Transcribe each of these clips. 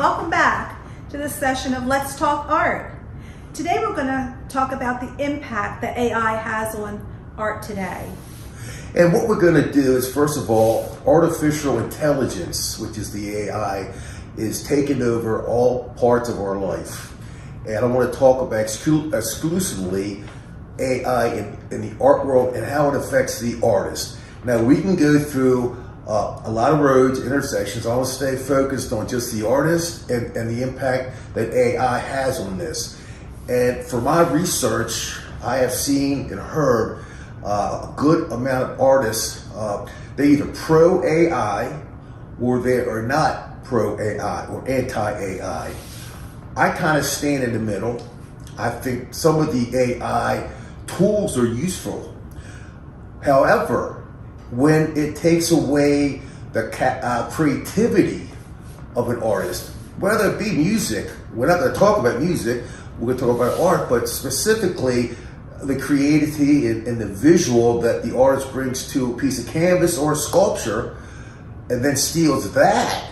welcome back to this session of Let's Talk Art. Today we're going to talk about the impact that AI has on art today. And what we're going to do is, first of all, artificial intelligence, which is the AI, is taking over all parts of our life. And I want to talk about exclusively AI in the art world and how it affects the artist. Now, we can go through a lot of roads, intersections. I want to stay focused on just the artist and the impact that AI has on this. And for my research, I have seen and heard a good amount of artists, they're either pro-AI or they are not pro-AI or anti-AI. I kind of stand in the middle. I think some of the AI tools are useful. However, when it takes away the creativity of an artist, whether it be music, we're not going to talk about music, we're going to talk about art, but specifically the creativity and the visual that the artist brings to a piece of canvas or a sculpture, and then steals that,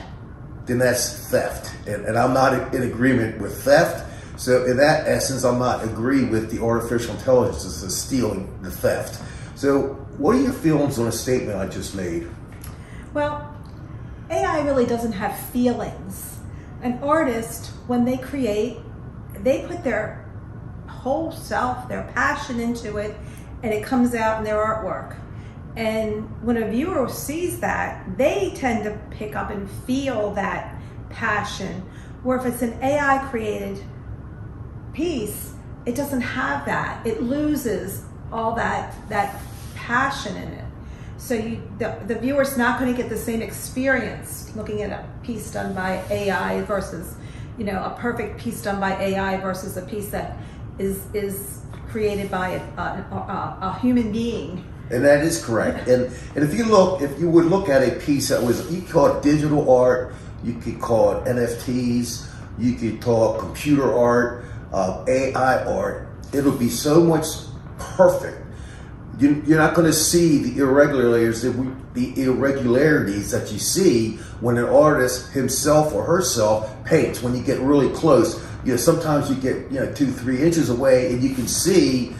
then that's theft. And I'm not in agreement with theft. So in that essence, I'm not agree with the artificial intelligence as stealing the theft. So what are your feelings on a statement I just made? Well, AI really doesn't have feelings. An artist, when they create, they put their whole self, their passion into it, and it comes out in their artwork. And when a viewer sees that, they tend to pick up and feel that passion. Where if it's an AI created piece, it doesn't have that. It loses all that passion in it. So the viewer's not going to get the same experience looking at a piece done by AI versus, a perfect piece done by AI versus a piece that is created by a human being. And that is correct. And if you would look at a piece that was, you could call it digital art, you could call it NFTs, you could call it computer art, AI art, it'll be so much perfect. You're not going to see the irregularities that you see when an artist himself or herself paints. When you get really close, sometimes you get 2-3 inches away and you can see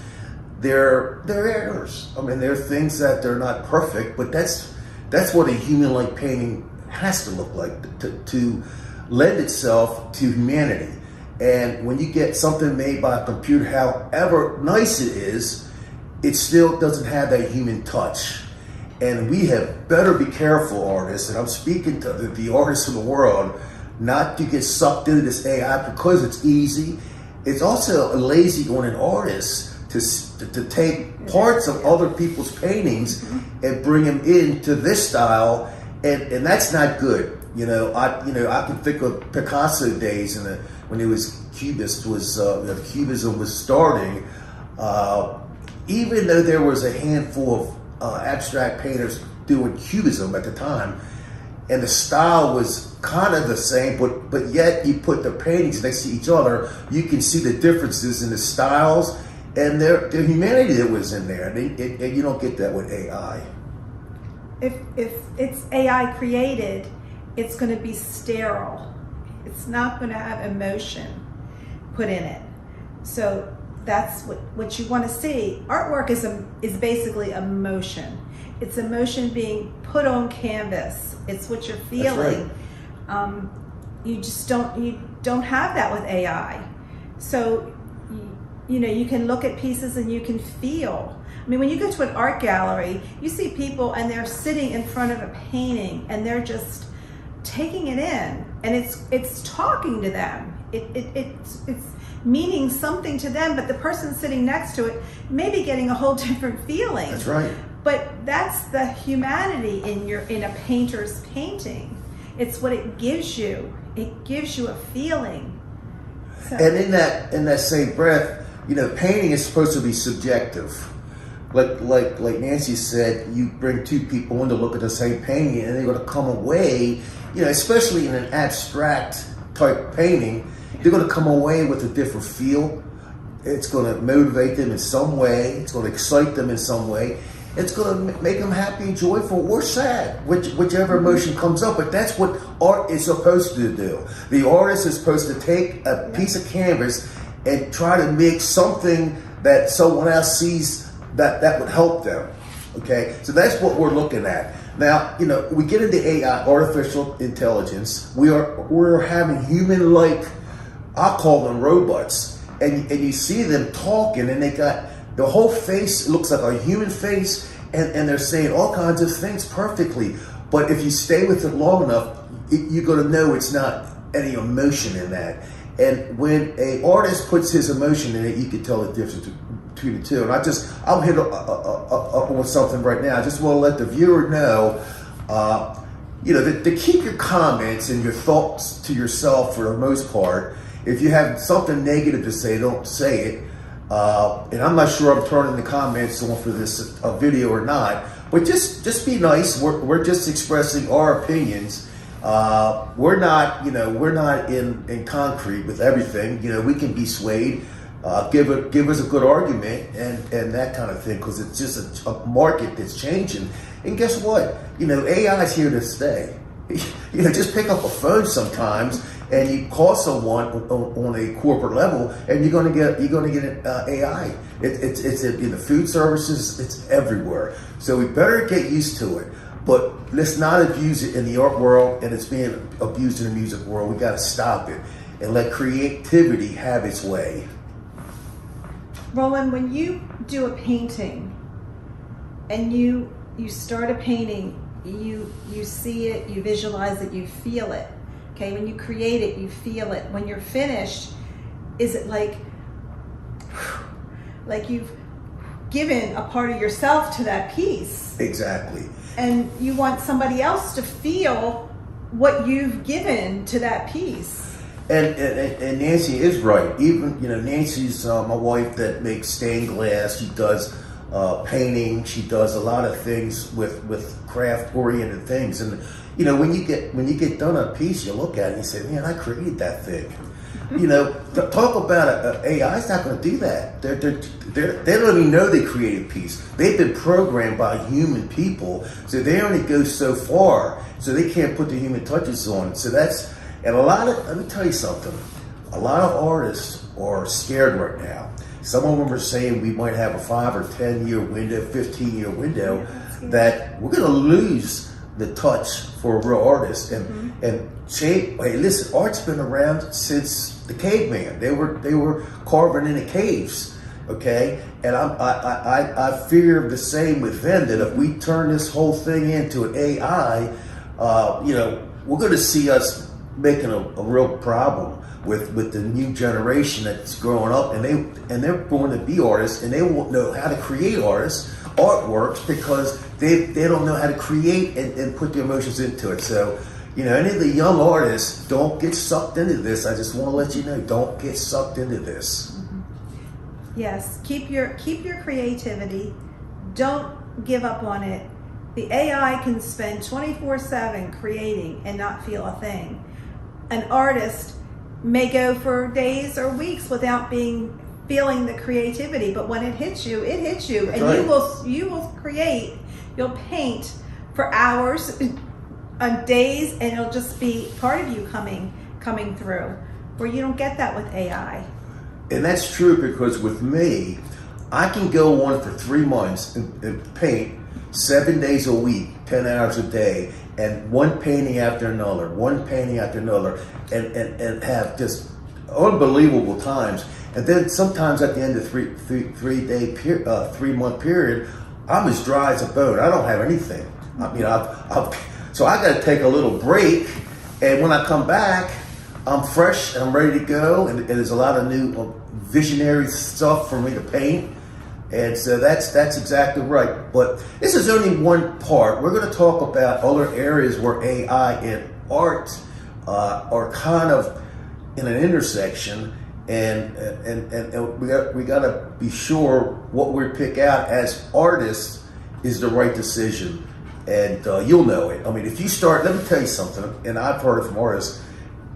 their errors. I mean, there are things that they're not perfect, but that's what a human-like painting has to look like to lend itself to humanity. And when you get something made by a computer, however nice it is, it still doesn't have that human touch. And we have better be careful, artists, and I'm speaking to the artists in the world, not to get sucked into this AI because it's easy. It's also lazy on an artist to take parts of other people's paintings and bring them into this style, and that's not good. I can think of Picasso days when it was Cubism was starting. Even though there was a handful of abstract painters doing Cubism at the time, and the style was kind of the same, but yet you put the paintings next to each other, you can see the differences in the styles and the humanity that was in there. And you don't get that with AI. If it's AI created, it's going to be sterile. It's not going to have emotion put in it. So that's what you want to see. Artwork is basically emotion. It's emotion being put on canvas. It's what you're feeling. That's right. You don't have that with AI. So you can look at pieces and you can feel. I mean, when you go to an art gallery, you see people and they're sitting in front of a painting and they're just taking it in, and it's talking to them. It's meaning something to them, but the person sitting next to it may be getting a whole different feeling. That's right. But that's the humanity in a painter's painting. It's what it gives you. It gives you a feeling. So. And in that same breath, painting is supposed to be subjective. Like Nancy said, you bring two people in to look at the same painting, and they're going to come away, especially in an abstract type painting, they're going to come away with a different feel. It's going to motivate them in some way. It's going to excite them in some way. it's going to make them happy and joyful or sad, whichever emotion comes up. But that's what art is supposed to do. The artist is supposed to take a piece of canvas and try to make something that someone else sees that would help them. Okay, so that's what we're looking at. Now, we get into AI, artificial intelligence. We're having human-like, I'll call them robots, and you see them talking, and they got the whole face looks like a human face, and they're saying all kinds of things perfectly. But if you stay with it long enough, you're going to know it's not any emotion in that. And when an artist puts his emotion in it, you can tell the difference between the two. And I'll hit up on something right now. I just want to let the viewer know, to keep your comments and your thoughts to yourself for the most part. If you have something negative to say, don't say it. And I'm not sure I'm turning the comments on for this video or not, but just be nice. We're just expressing our opinions. We're not in concrete with everything. We can be swayed. Give us a good argument and that kind of thing, because it's just a market that's changing. And guess what? AI is here to stay. Just pick up a phone sometimes and you call someone on a corporate level, and you're going to get AI. It's in the food services. It's everywhere. So we better get used to it. But let's not abuse it in the art world, and it's being abused in the music world. We got to stop it and let creativity have its way. Roland, when you do a painting and you start a painting, you see it, you visualize it, you feel it. Okay, when you create it, you feel it. When you're finished, is it like you've given a part of yourself to that piece? Exactly. And you want somebody else to feel what you've given to that piece. And Nancy is right. Even Nancy's my wife that makes stained glass. She does painting. She does a lot of things with craft oriented things. And when you get done a piece, you look at it and you say, "Man, I created that thing." Talk about AI. It's not going to do that. They don't even know they created a piece. They've been programmed by human people, so they only go so far. So they can't put the human touches on. So that's, and let me tell you something. A lot of artists are scared right now. Some of them are saying we might have a 5 or 10 year window, 15-year window, that we're going to lose the touch for a real artist. And hey, listen, art's been around since the caveman. They were carving in the caves, okay? And I fear the same with them, that if we turn this whole thing into an AI, we're going to see us making a real problem with the new generation that's growing up, and they're going to be artists, and they won't know how to create artworks because they don't know how to create and put the emotions into it. So, any of the young artists, don't get sucked into this. I just want to let you know, don't get sucked into this. Mm-hmm. Yes, keep your creativity. Don't give up on it. The AI can spend 24/7 creating and not feel a thing. An artist may go for days or weeks without feeling the creativity, but when it hits you, That's and right. you will create. You'll paint for hours, on days, and it'll just be part of you coming through. Where you don't get that with AI. And that's true, because with me, I can go on for 3 months and paint 7 days a week, 10 hours a day, and one painting after another, and have just unbelievable times. And then sometimes at the end of 3 month period, I'm as dry as a bone. I don't have anything. So I got to take a little break, and when I come back, I'm fresh and I'm ready to go. And there's a lot of new visionary stuff for me to paint. And so that's exactly right. But this is only one part. We're going to talk about other areas where AI and art are kind of in an intersection, and we got to be sure what we pick out as artists is the right decision. And you'll know it. I mean, if you start, let me tell you something, and I've heard it from artists,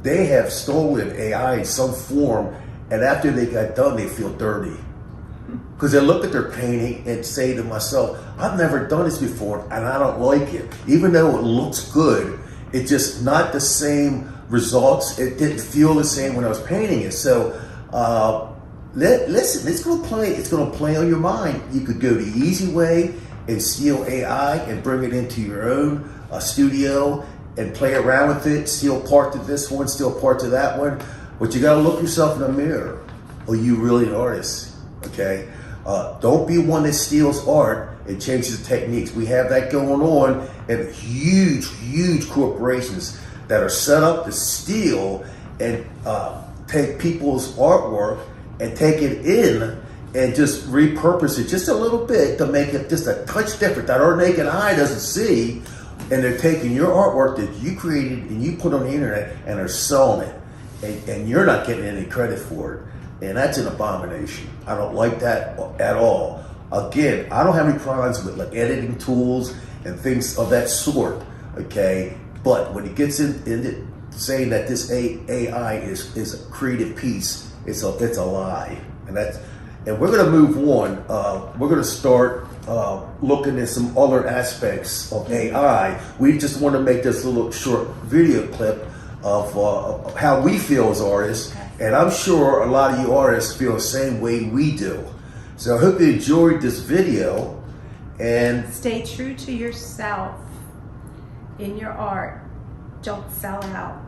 they have stolen AI in some form, and after they got done, they feel dirty. Because I look at their painting and say to myself, I've never done this before and I don't like it. Even though it looks good, it's just not the same results. It didn't feel the same when I was painting it. So listen, it's going to play on your mind. You could go the easy way and steal AI and bring it into your own studio and play around with it, steal parts of this one, steal parts of that one. But you got to look yourself in the mirror. Are you really an artist? Okay? Don't be one that steals art and changes the techniques. We have that going on in huge, huge corporations that are set up to steal and take people's artwork and take it in and just repurpose it just a little bit to make it just a touch different that our naked eye doesn't see. And they're taking your artwork that you created and you put on the internet and they're selling it. And you're not getting any credit for it. And that's an abomination. I don't like that at all. Again, I don't have any problems with like editing tools and things of that sort, okay? But when it gets into saying that this AI is a creative piece, it's a lie. And we're going to move on. We're going to start looking at some other aspects of AI. We just want to make this little short video clip of how we feel as artists. And I'm sure a lot of you artists feel the same way we do. So I hope you enjoyed this video. And stay true to yourself in your art. Don't sell out.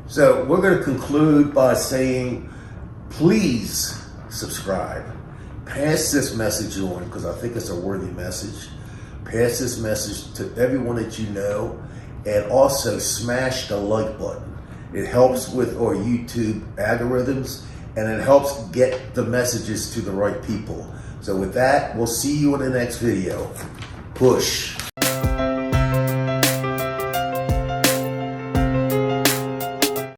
So we're going to conclude by saying, please subscribe. Pass this message on because I think it's a worthy message. Pass this message to everyone that you know, and also smash the like button. It helps with our YouTube algorithms and it helps get the messages to the right people. So with that, we'll see you in the next video. Push.